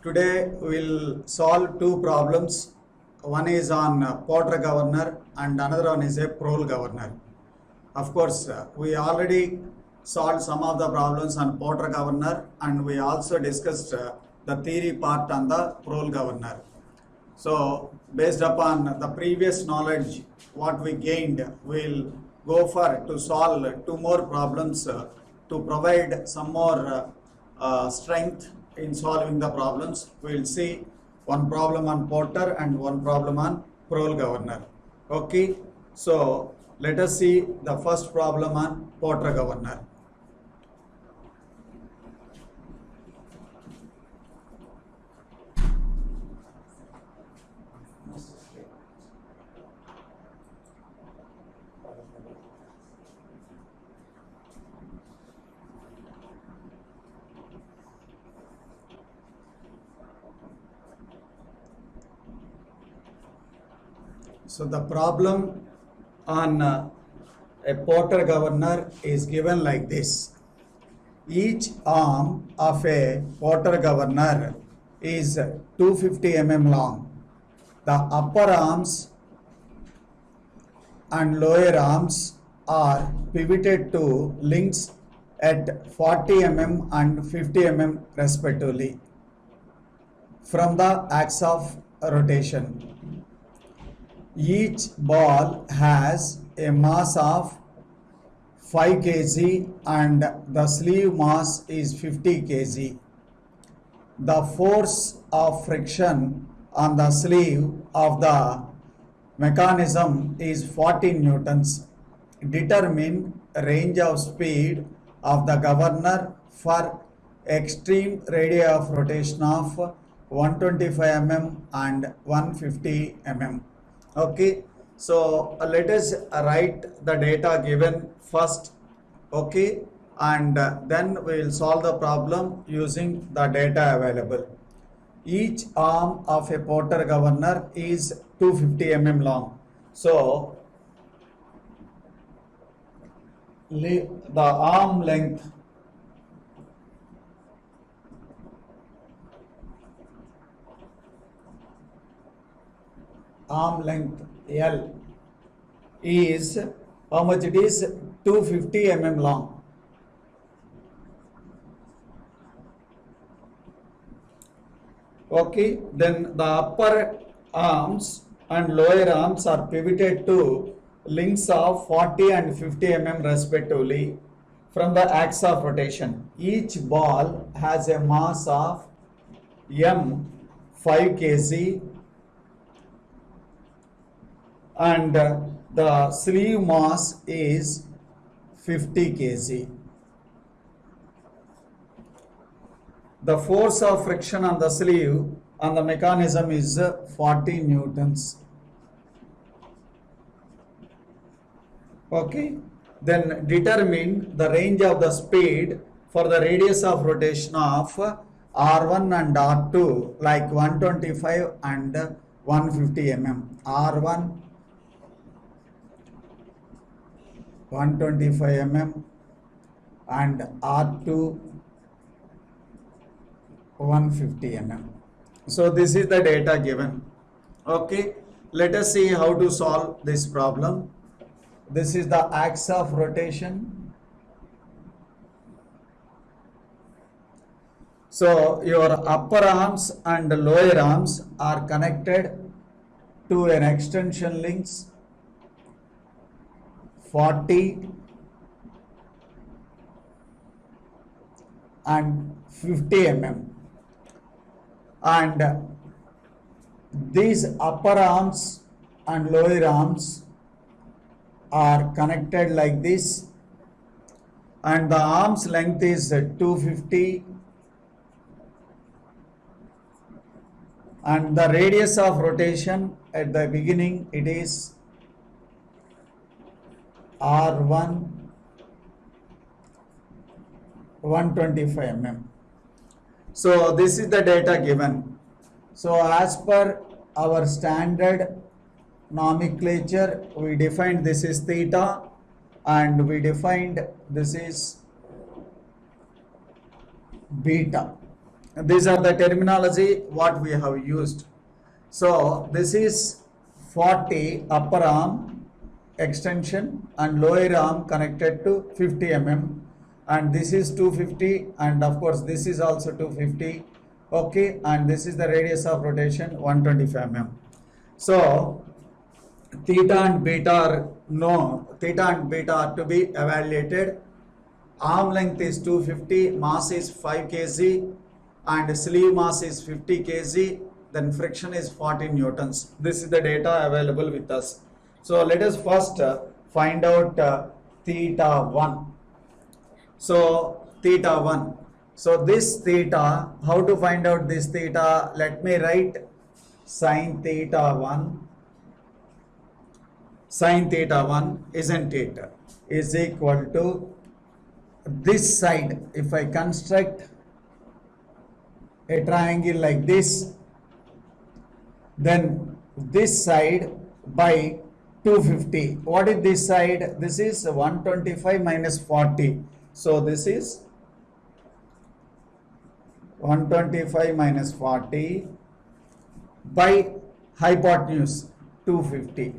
Today we'll solve two problems. One is on Porter governor and another one is a Proul governor. Of course, we already solved some of the problems on Porter governor and we also discussed the theory part on the Proul governor. So, based upon the previous knowledge, what we gained, we'll go for to solve two more problems to provide some more strength in solving the problems. We'll see one problem on Porter and one problem on Proul governor. Okay, so let us see the first problem on Porter governor. So the problem on a Porter governor is given like this. Each arm of a Porter governor is 250 mm long. The upper arms and lower arms are pivoted to links at 40 mm and 50 mm respectively from the axis of rotation. Each ball has a mass of 5 kg and the sleeve mass is 50 kg. The force of friction on the sleeve of the mechanism is 40 newtons. Determine range of speed of the governor for extreme radii of rotation of 125 mm and 150 mm. Okay, so let us write the data given first, okay, and then we will solve the problem using the data available. Each arm of a Porter governor is 250 mm long. So the arm length L is how much it is? 250 mm long. Okay, then the upper arms and lower arms are pivoted to links of 40 and 50 mm respectively from the axis of rotation. Each ball has a mass of m 5 kg and the sleeve mass is 50 kg. The force of friction on the sleeve on the mechanism is 40 newtons. Okay, then determine the range of the speed for the radius of rotation of R1 and R2 like 125 and 150 mm. R1 125 mm and R2 150 mm. So this is the data given. Okay, let us see how to solve this problem. This is the axis of rotation. So your upper arms and lower arms are connected to an extension links 40 and 50 mm, and these upper arms and lower arms are connected like this, and the arm's length is 250 and the radius of rotation at the beginning it is R1 125 mm. So this is the data given. So as per our standard nomenclature, we defined this is theta and we defined this is beta. these are the terminology what we have used. So this is 40 upper arm extension and lower arm connected to 50 mm, and this is 250, and of course this is also 250. Okay, and this is the radius of rotation 125 mm. So theta and beta are theta and beta are to be evaluated. Arm length is 250, mass is 5 kg, and sleeve mass is 50 kg, then friction is 40 newtons. This is the data available with us. So let us first find out theta 1. So theta 1. So this theta, how to find out this theta? Let me write sin theta 1. Sin theta 1, isn't it, is equal to this side. If I construct a triangle like this, then this side by 250. What is this side? This is 125 minus 40. So this is 125 minus 40 by hypotenuse 250.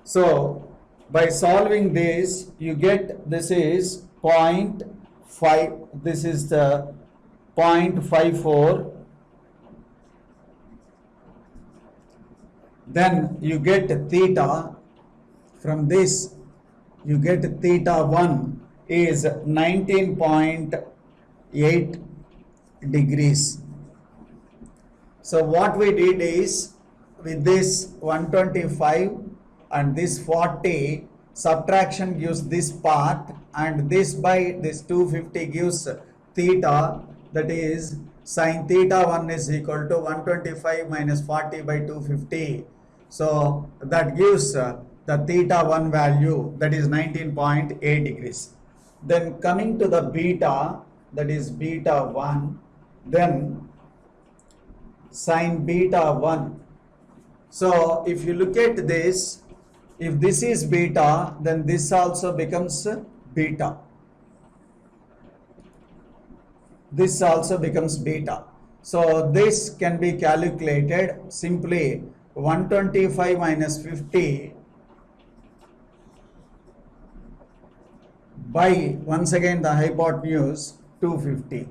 So by solving this, you get this is 0.5, this is the 0.54. Then you get theta. From this you get theta 1 is 19.8 degrees. So what we did is, with this 125 and this 40, subtraction gives this part, and this by this 250 gives theta, that is sin theta 1 is equal to 125 minus 40 by 250. So that gives the theta 1 value, that is 19.8 degrees. Then coming to the beta, that is beta 1, then sin beta 1. So if you look at this, if this is beta, then this also becomes beta. This also becomes beta. So this can be calculated simply 125 minus 50 by, once again, the hypotenuse 250.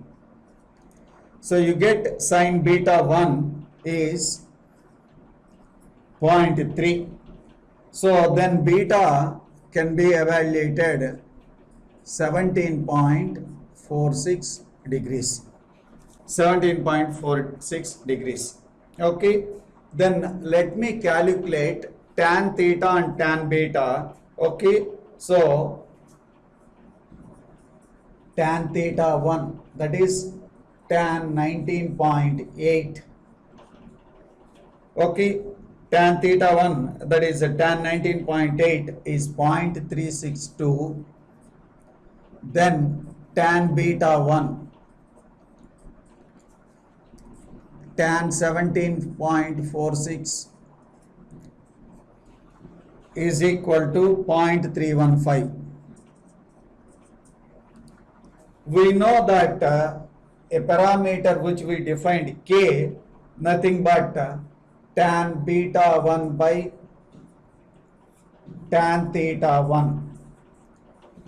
So you get sin beta 1 is 0.3. So then beta can be evaluated 17.46 degrees. 17.46 degrees. Okay. Then let me calculate tan theta and tan beta. Okay. So tan theta 1, that is tan 19.8. Okay. Tan theta 1, that is tan 19.8 is 0.362. Then tan beta 1, tan 17.46 is equal to 0.315. We know that a parameter which we defined k, nothing but tan beta 1 by tan theta 1,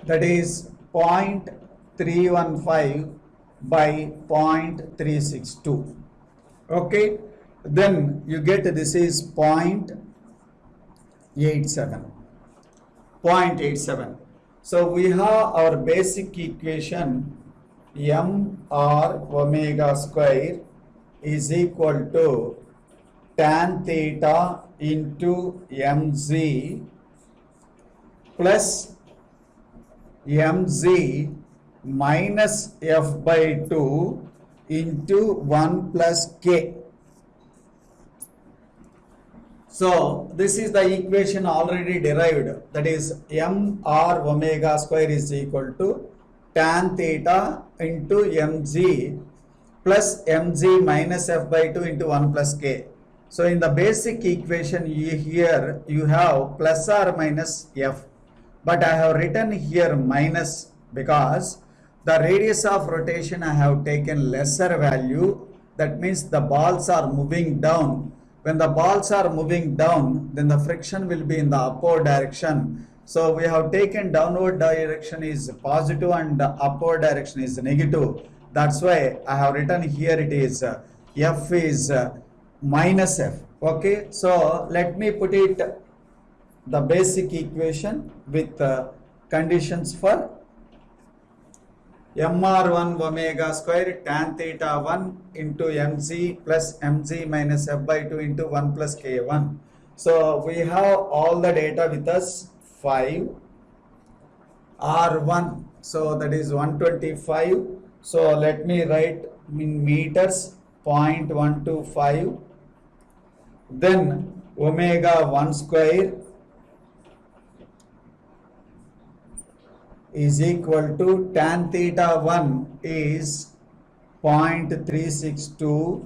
that is 0.315 by 0.362. Okay, then you get this is 0.87. So we have our basic equation, m r omega square is equal to tan theta into mz plus mz minus f by 2 into 1 plus k. So this is the equation already derived, that is m r omega square is equal to tan theta into mg plus mg minus f by 2 into 1 plus k. So in the basic equation here you have plus or minus f, but I have written here minus because the radius of rotation I have taken lesser value. That means the balls are moving down. When the balls are moving down, then the friction will be in the upward direction. So we have taken downward direction is positive and the upward direction is negative. That's why I have written here it is F is minus F. Okay, so let me put it the basic equation with conditions for mr1 omega square tan theta 1 into mg plus mg minus f by 2 into 1 plus k1. So we have all the data with us. 5 r1, so that is 125. So let me write in meters 0.125. Then omega 1 square is equal to tan theta 1 is 0.362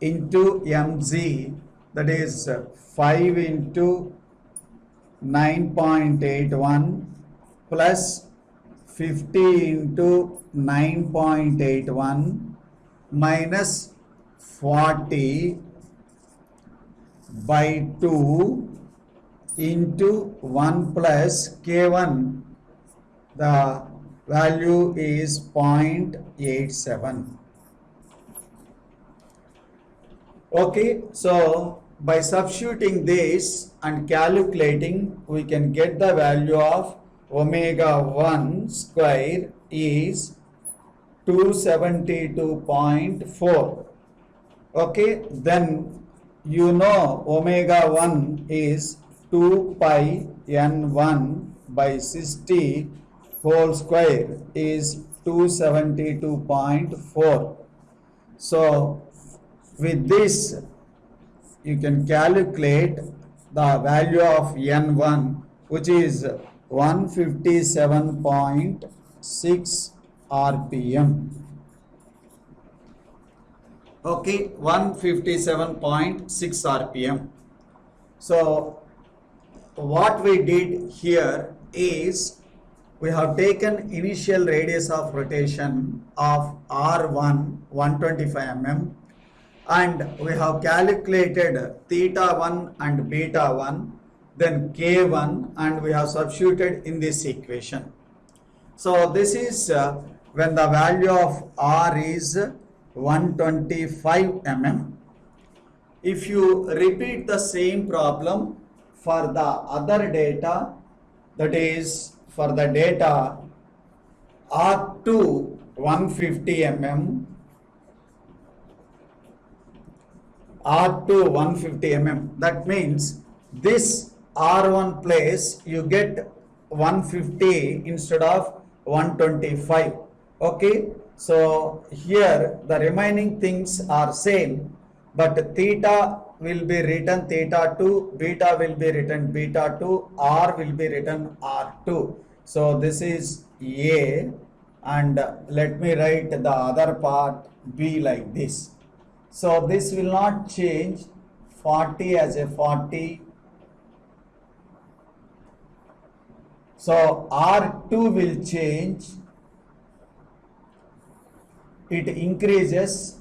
into mg, that is 5 into 9.81 plus 50 into 9.81 minus 40 by 2 into 1 plus k1, the value is 0.87. Okay, so by substituting this and calculating, we can get the value of omega 1 square is 272.4. Okay, then you know omega 1 is 2 pi n1 by 60 whole square is 272.4. So with this you can calculate the value of n1, which is 157.6 rpm. Okay, 157.6 rpm. So what we did here is we have taken initial radius of rotation of r1 125 mm, and we have calculated theta 1 and beta 1, then k1, and we have substituted in this equation. So this is when the value of r is 125 mm. If you repeat the same problem for the other data, that is for the data R2 150 mm, R2 150 mm, that means this R1 place you get 150 instead of 125. Okay, so here the remaining things are same, but theta will be written theta 2, beta will be written beta 2, r will be written r2. So this is A, and let me write the other part B like this. So this will not change, 40 as a 40. So R2 will change, it increases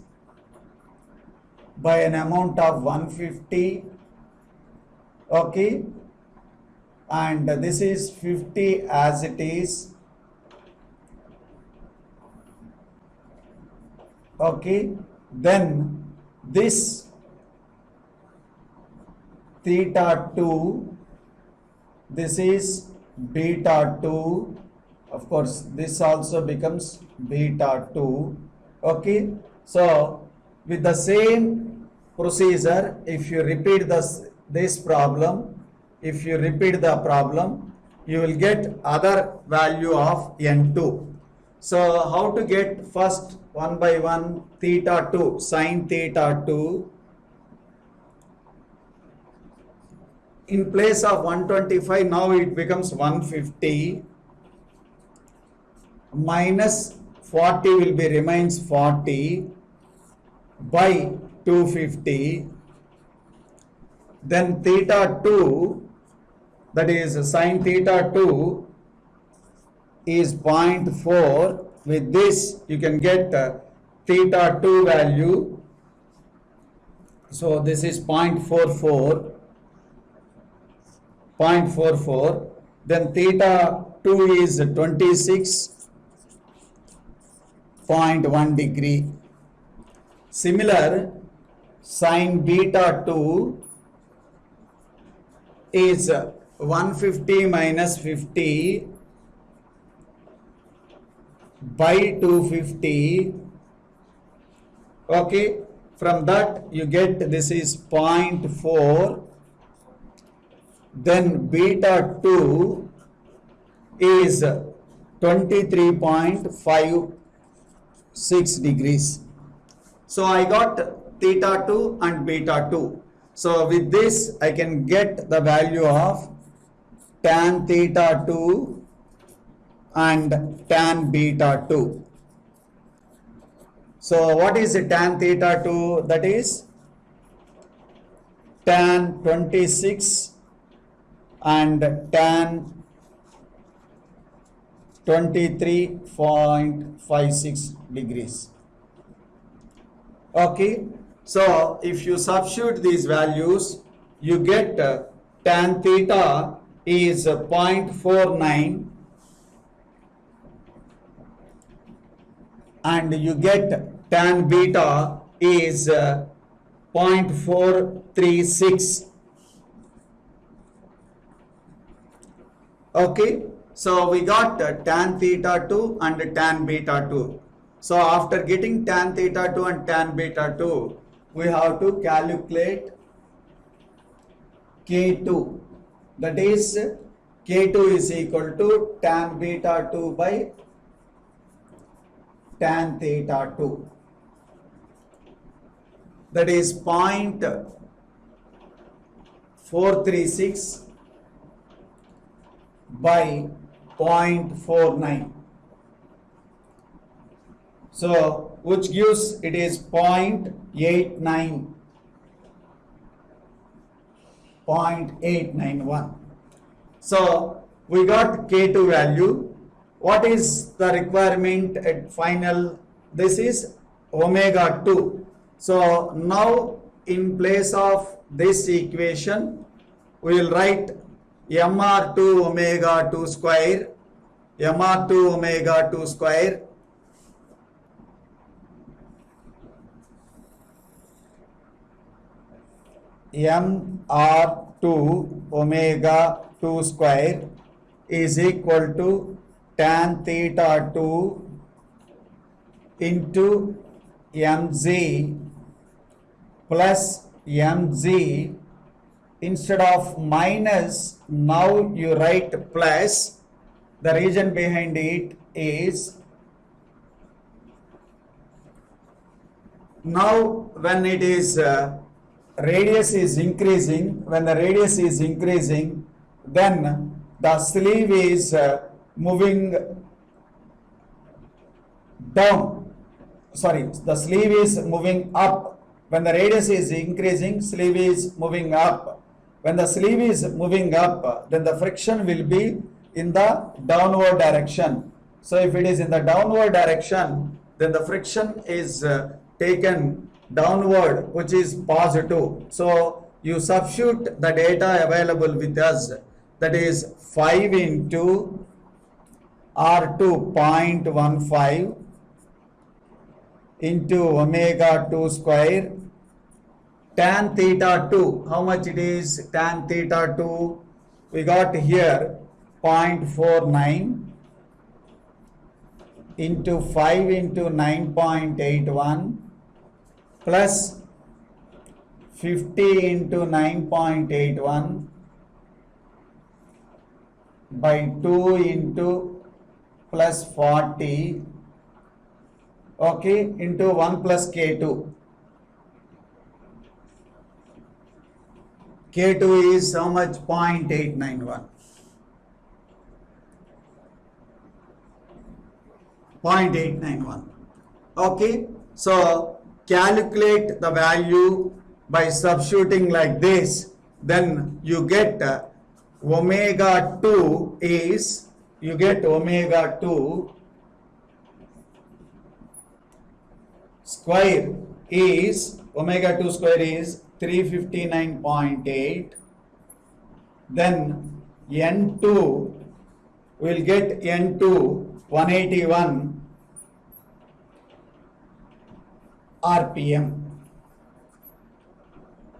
by an amount of 150, okay, and this is 50 as it is, okay. Then this theta 2, this is beta 2, of course this also becomes beta 2, okay. So with the same procedure, if you repeat this problem, if you repeat the problem, you will get other value of n2. So how to get first one by one theta 2, sine theta 2, in place of 125 now it becomes 150, minus 40 will be remains 40 by 250, then theta 2, that is sine theta 2 is 0.4. With this you can get theta 2 value. So this is 0.44. Then theta 2 is 26.1 degree. Similar, sin beta 2 is 150 minus 50 by 250. Okay, from that you get this is 0.4. Then beta 2 is 23.56 degrees. So I got theta 2 and beta 2. So with this I can get the value of tan theta 2 and tan beta 2. So what is tan theta 2? That is tan 26 and tan 23.56 degrees. Okay, so if you substitute these values, you get tan theta is 0.49 and you get tan beta is 0.436. Okay, so we got tan theta 2 and tan beta 2. So after getting tan theta 2 and tan beta 2, we have to calculate K2. That is K2 is equal to tan beta 2 by tan theta 2. That is 0.436 by 0.49. So which gives it is 0.891. So we got K2 value. What is the requirement at final? This is omega 2. So now in place of this equation, we will write mr2 omega 2 square, mr2 omega 2 square mr2 omega 2 square is equal to tan theta 2 into mg plus mg. Instead of minus, now you write plus. The reason behind it is now when it is radius is increasing, when the radius is increasing, then the sleeve is moving down. Sorry, the sleeve is moving up. When the radius is increasing, sleeve is moving up. When the sleeve is moving up, then the friction will be in the downward direction. So if it is in the downward direction, then the friction is taken downward, which is positive. So you substitute the data available with us, that is 5 into R2 0.15 into omega 2 square. Tan theta 2, how much it is? Tan theta 2, we got here 0.49 into 5 into 9.81 plus 50 into 9.81 by 2 into plus 40, okay, into 1 plus K2. K2 is how much? 0.891. 0.891. Okay, so calculate the value by substituting like this, then you get omega 2 is you get omega 2 square is, omega 2 square is 359.8. Then N2 will get N2 181 RPM.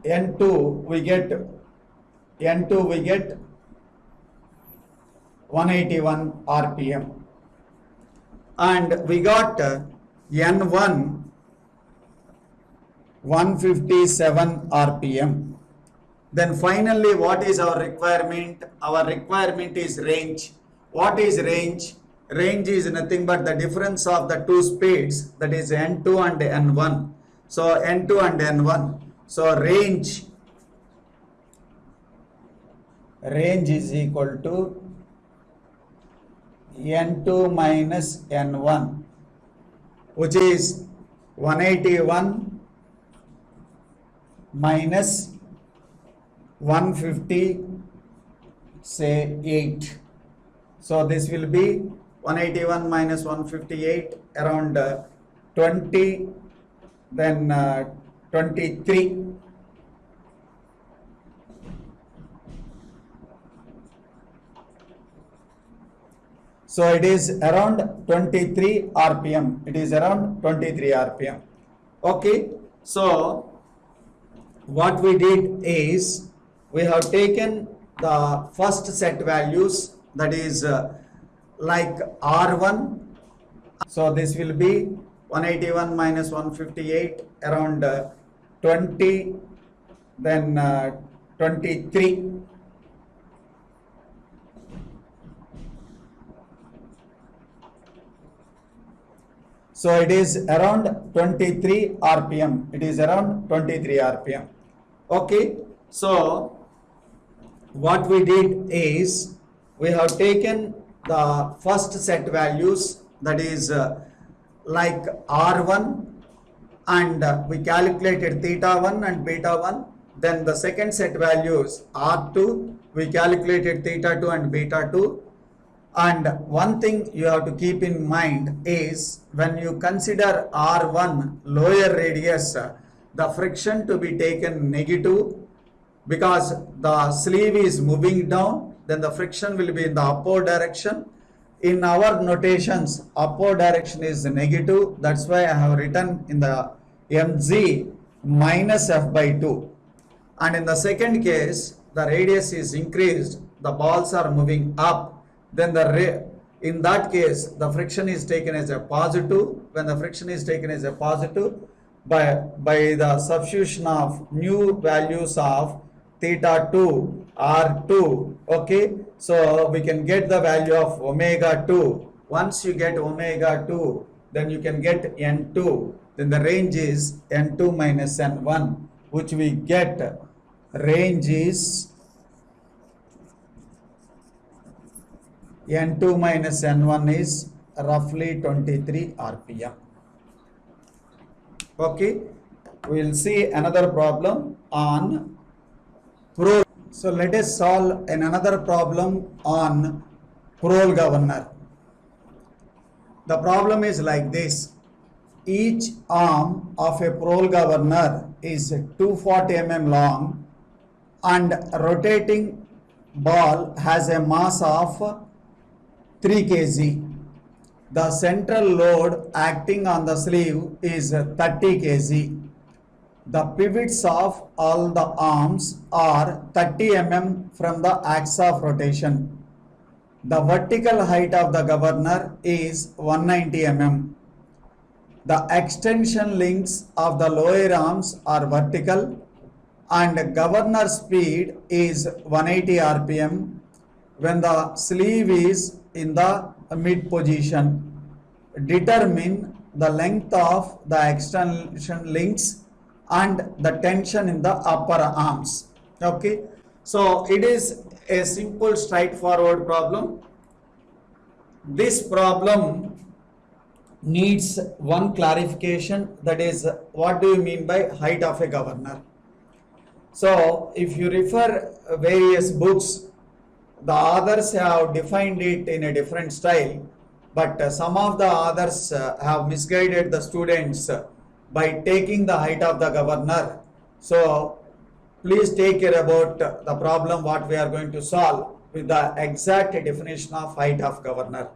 N2 we get 181 RPM, and we got N1 157 RPM. Then finally, what is our requirement? Our requirement is range. What is range? Range is nothing but the difference of the two speeds, that is N2 and N1. So N2 and N1. So range is equal to N2 minus N1, which is 181 minus 150, say 8. So this will be 181 minus 158, around 20, then 23. So it is around 23 RPM. It is around 23 RPM. Okay. So what we did is, we have taken the first set values, that is like R1. So this will be 181 minus 158, around 20, then 23. So it is around 23 RPM. It is around 23 RPM. Okay. So what we did is, we have taken the first set values, that is like R1, and we calculated theta 1 and beta 1. Then the second set values R2, we calculated theta 2 and beta 2. And one thing you have to keep in mind is, when you consider R1 lower radius, the friction to be taken negative, because the sleeve is moving down, then the friction will be in the upward direction. In our notations, upward direction is negative. That's why I have written in the mg minus f by 2. And in the second case, the radius is increased, the balls are moving up, then in that case, the friction is taken as a positive. When the friction is taken as a positive, by the substitution of new values of theta 2 R2, okay, so we can get the value of omega 2. Once you get omega 2, then you can get N2. Then the range is N2 minus N1, which we get range is N2 minus N1 is roughly 23 RPM. Okay, we will see another problem on parole. So let us solve another problem on parole governor. The problem is like this. Each arm of a parole governor is 240 mm long, and rotating ball has a mass of 3 kg. The central load acting on the sleeve is 30 kg. The pivots of all the arms are 30 mm from the axis of rotation. The vertical height of the governor is 190 mm. The extension links of the lower arms are vertical, and governor speed is 180 RPM when the sleeve is in the mid position. Determine the length of the extension links and the tension in the upper arms. Okay, so it is a simple straightforward problem. This problem needs one clarification, that is, what do you mean by height of a governor? So if you refer various books, the authors have defined it in a different style, but some of the authors have misguided the students by taking the height of the governor. So please take care about the problem what we are going to solve with the exact definition of height of governor.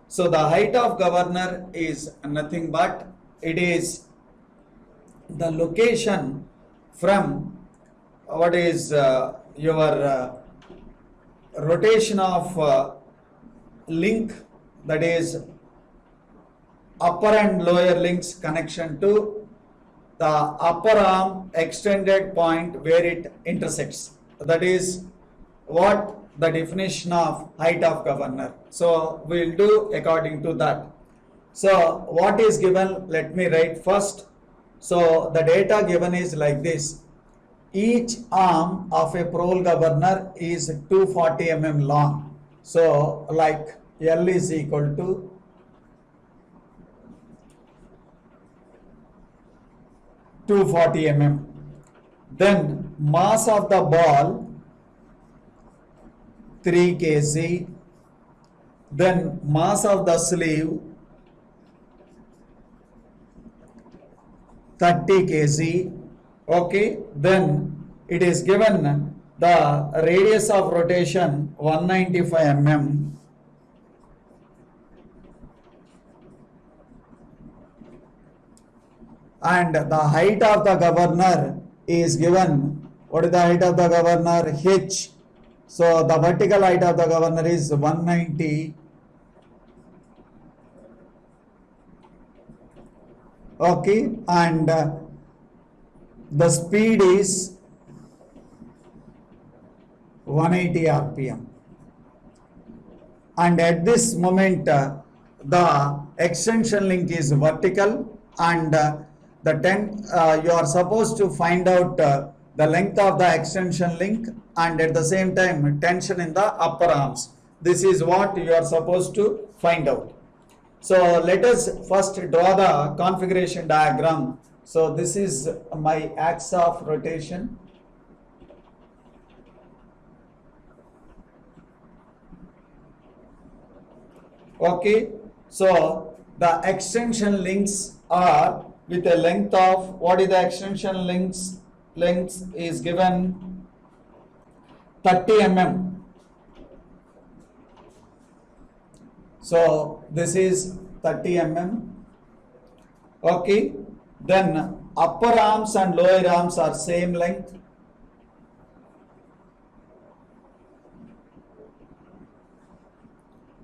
So the height of governor is nothing but it is the location from what is your rotation of link, that is upper and lower links connection to the upper arm extended point where it intersects. That is what the definition of height of governor. So we will do according to that. So what is given, let me write first. So the data given is like this. Each arm of a parole governor is 240 mm long. So like L is equal to 240 mm. Then mass of the ball 3 kg. Then mass of the sleeve 30 kg. Okay, then it is given the radius of rotation 195 mm. And the height of the governor is given. What is the height of the governor? H. So the vertical height of the governor is 190. Okay, and the speed is 180 rpm. And at this moment, the extension link is vertical, and you are supposed to find out the length of the extension link and at the same time tension in the upper arms. This is what you are supposed to find out. So let us first draw the configuration diagram. So this is my axis of rotation. Okay, so the extension links are with a length of, what is the extension links? Length is given 30 mm. So this is 30 mm. Okay, then upper arms and lower arms are same length.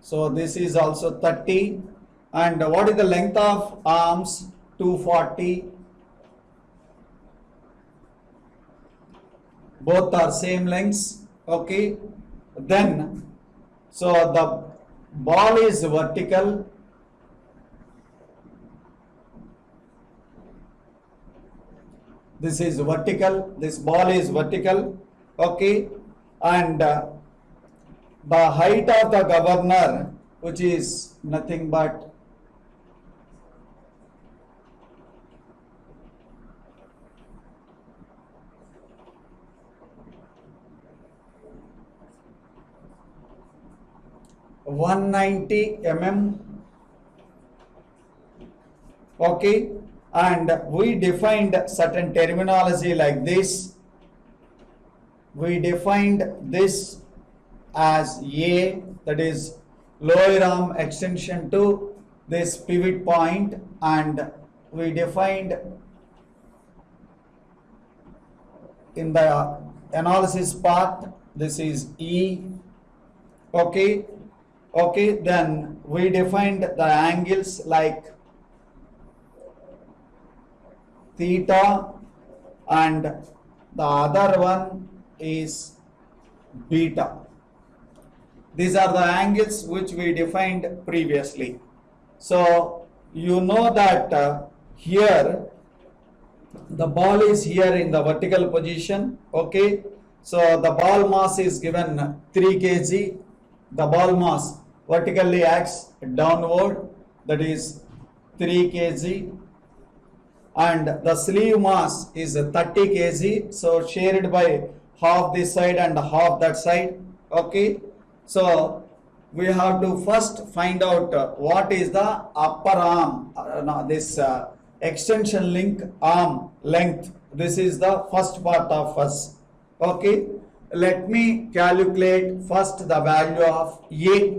So this is also 30. And what is the length of arms? 240. Both are same lengths. Okay, then so the ball is vertical. This is vertical, this ball is vertical. Okay, and the height of the governor, which is nothing but (190 mm). Okay, and we defined certain terminology like this. We defined this as A, that is lower arm extension to this pivot point, and we defined in the analysis part, this is E. Okay, okay, then we defined the angles like theta, and the other one is beta. These are the angles which we defined previously. So you know that here the ball is here in the vertical position. Okay, so the ball mass is given 3 kg. The ball mass vertically acts downward, that is 3 kg, and the sleeve mass is 30 kg, so shared by half this side and half that side. Okay, So we have to first find out what is the upper arm, no, this extension link arm length. This is the first part of us. Okay, let me calculate first the value of A.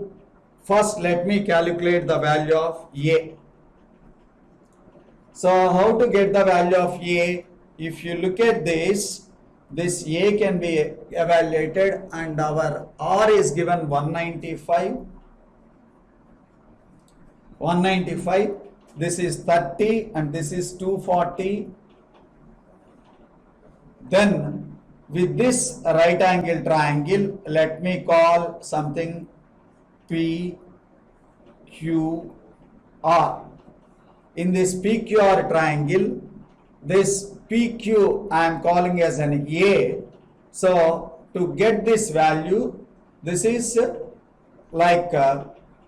First, let me calculate the value of A. So how to get the value of A? If you look at this A can be evaluated, and our R is given 195. This is 30 and this is 240. Then with this right angle triangle, let me call something PQR. In this PQR triangle, this PQ I am calling as an A. So to get this value, this is like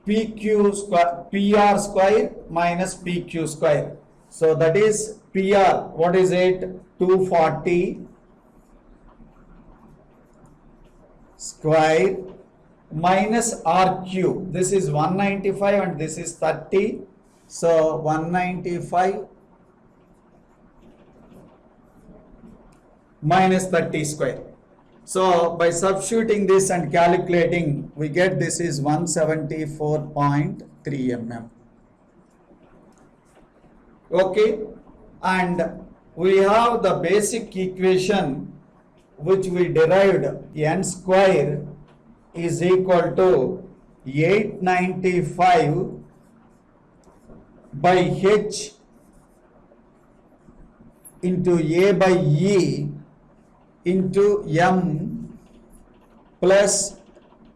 PQ square, PR square minus PQ square. So that is PR. What is it? 240 square minus RQ. This is 195 and this is 30. So 195 minus 30 square. So by substituting this and calculating, we get this is 174.3 mm. Okay, and we have the basic equation which we derived, n square is equal to 895 by h into A by E into m plus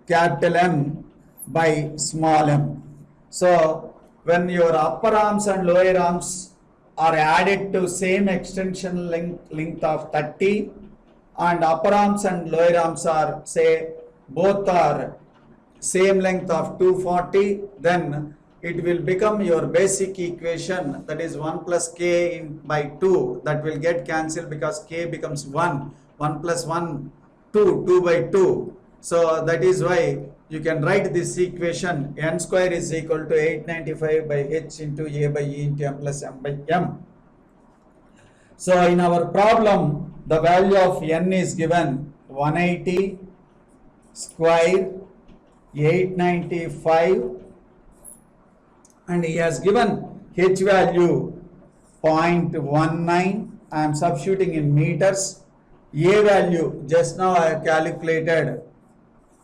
capital M by small m. So when your upper arms and lower arms are added to same extension length of 30, and upper arms and lower arms are, say, both are same length of 240, then it will become your basic equation, that is 1 plus k by 2, that will get cancelled because k becomes 1 plus 1 2 2 by 2. So that is why you can write this equation, n square is equal to 895 by h into A by E into m plus m by m. So in our problem, the value of n is given 180 square 895, and he has given h value 0.19. I am substituting in meters. A value just now I have calculated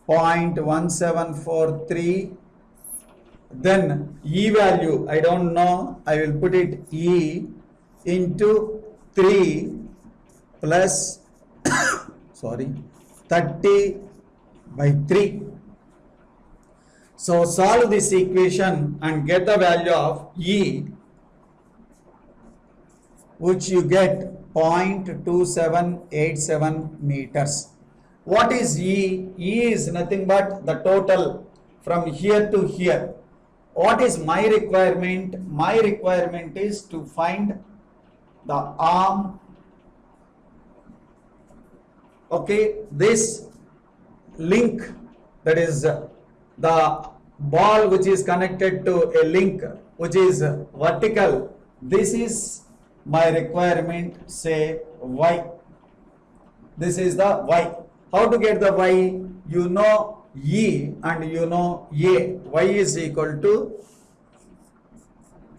0.1743. Then E value I don't know, I will put it E into 3 plus 30 by 3. So solve this equation and get the value of E, which you get 0.2787 meters. What is E? E is nothing but the total from here to here. What is my requirement? My requirement is to find the arm. Okay, this link, that is the ball which is connected to a link which is vertical. This is my requirement, say Y. This is the Y. How to get the Y? You know E and you know A. Y is equal to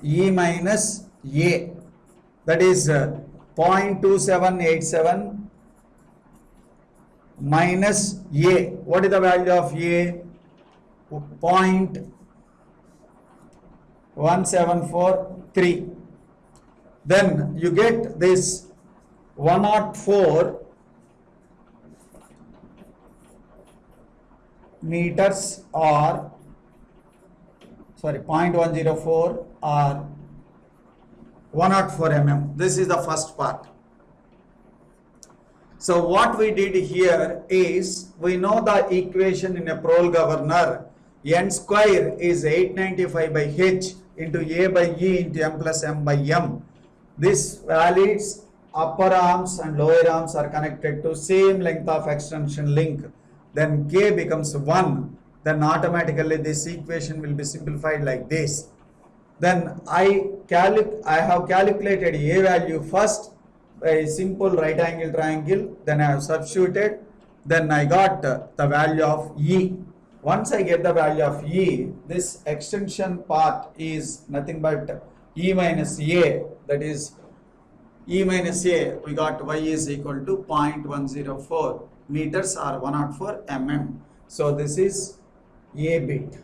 E minus A. That is 0.2787 minus A. What is the value of A? 0.1743. Then you get this 104 meters, or 0.104 or 104 mm. This is the first part. So what we did here is, we know the equation in a Proul governor. N square is 895 by h into A by E into m plus m by m. This validates upper arms and lower arms are connected to same length of extension link. Then k becomes 1 then automatically this equation will be simplified like this. Then I have calculated a value first by a simple right angle triangle, then I have substituted, then I got the value of E. Once I get the value of E, this extension part is nothing but E minus A, that is E minus A, we got Y is equal to 0.104 meters or 104 mm. So this is A bit.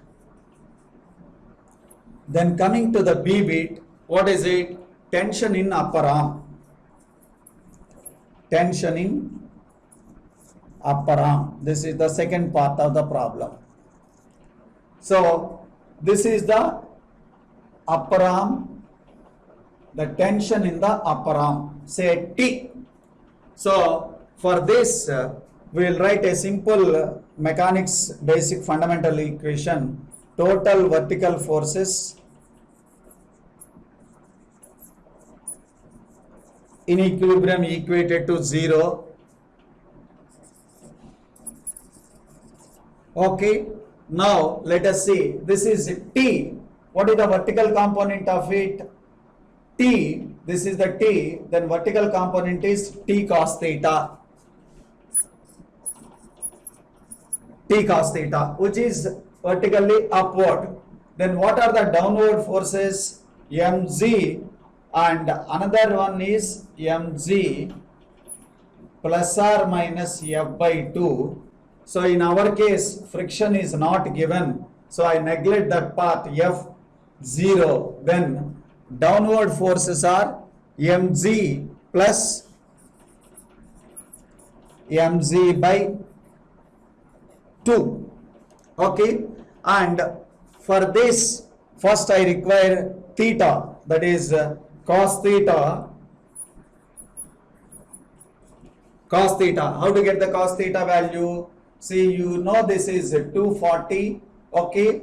Then coming to the B bit, what is it? Tension in upper arm. Tension in upper arm. This is the second part of the problem. So this is the upper arm, the tension in the upper arm, say T. So for this, we will write a simple mechanics basic fundamental equation. Total vertical forces in equilibrium equated to 0. Okay, now let us see, this is T. What is the vertical component of it? T, this is the T, then vertical component is T cos theta. T cos theta, which is vertically upward. Then what are the downward forces? Mg, and another one is Mg plus or minus F by 2. So in our case, friction is not given, so I neglect that part, F0. Then downward forces are Mg plus Mg by 2. Okay, and for this, first I require theta, that is cos theta. Cos theta, how to get the cos theta value? See, you know this is 240, okay,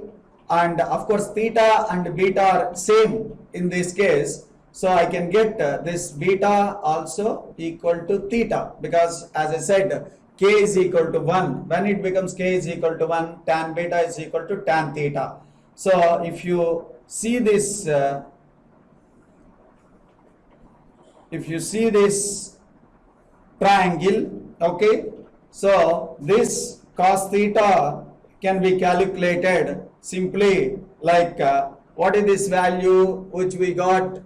and of course theta and beta are same in this case, so I can get this beta also equal to theta, because as I said, k is equal to 1. When it becomes k is equal to 1, tan beta is equal to tan theta. So if you see this, triangle, okay, so this cos theta can be calculated simply like what is this value which we got?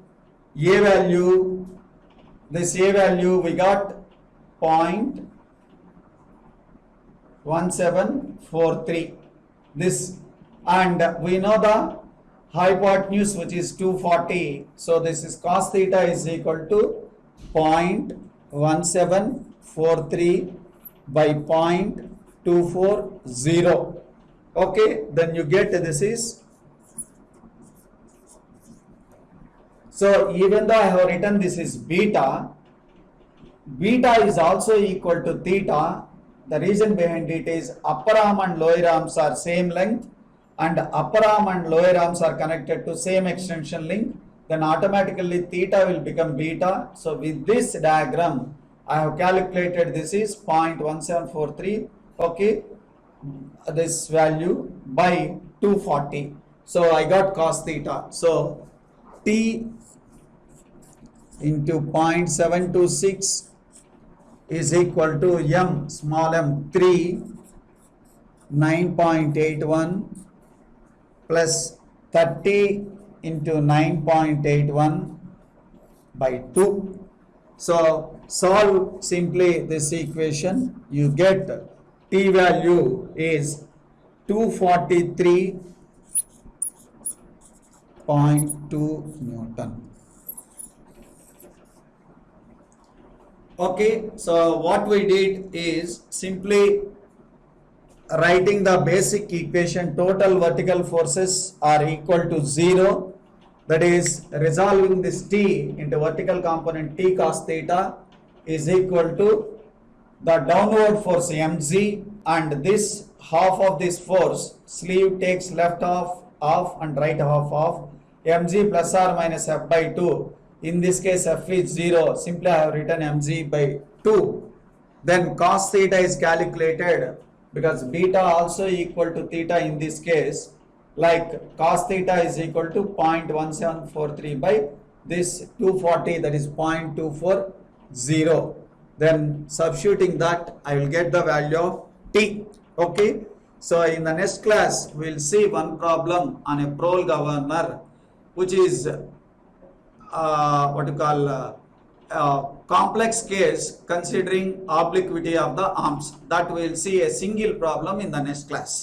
A value, this A value we got 0.1743, this, and we know the hypotenuse which is 240, so this is cos theta is equal to 0.1743 by 0.240. Okay, then you get this is, so even though I have written this is beta, beta is also equal to theta. The reason behind it is upper arm and lower arms are same length, and upper arm and lower arms are connected to same extension link, then automatically theta will become beta. So with this diagram, I have calculated this is 0.1743, okay, this value by 240. So I got cos theta. So T into 0.726 is equal to m small m 3 9.81 plus 30 into 9.81 by 2. So solve simply this equation, you get T value is 243.2 Newton. Okay, so what we did is simply writing the basic equation, total vertical forces are equal to 0, that is resolving this T into vertical component T cos theta is equal to the downward force mg, and this half of this force, sleeve takes left half and right half of mg plus or minus f by 2. In this case f is 0, simply I have written mg by 2. Then cos theta is calculated because beta also equal to theta in this case, like cos theta is equal to 0.1743 by this 240, that is 0.240. Then substituting that, I will get the value of t. Okay, so in the next class we will see one problem on a pole governor, which is what you call complex case considering obliquity of the arms. That we will see a single problem in the next class.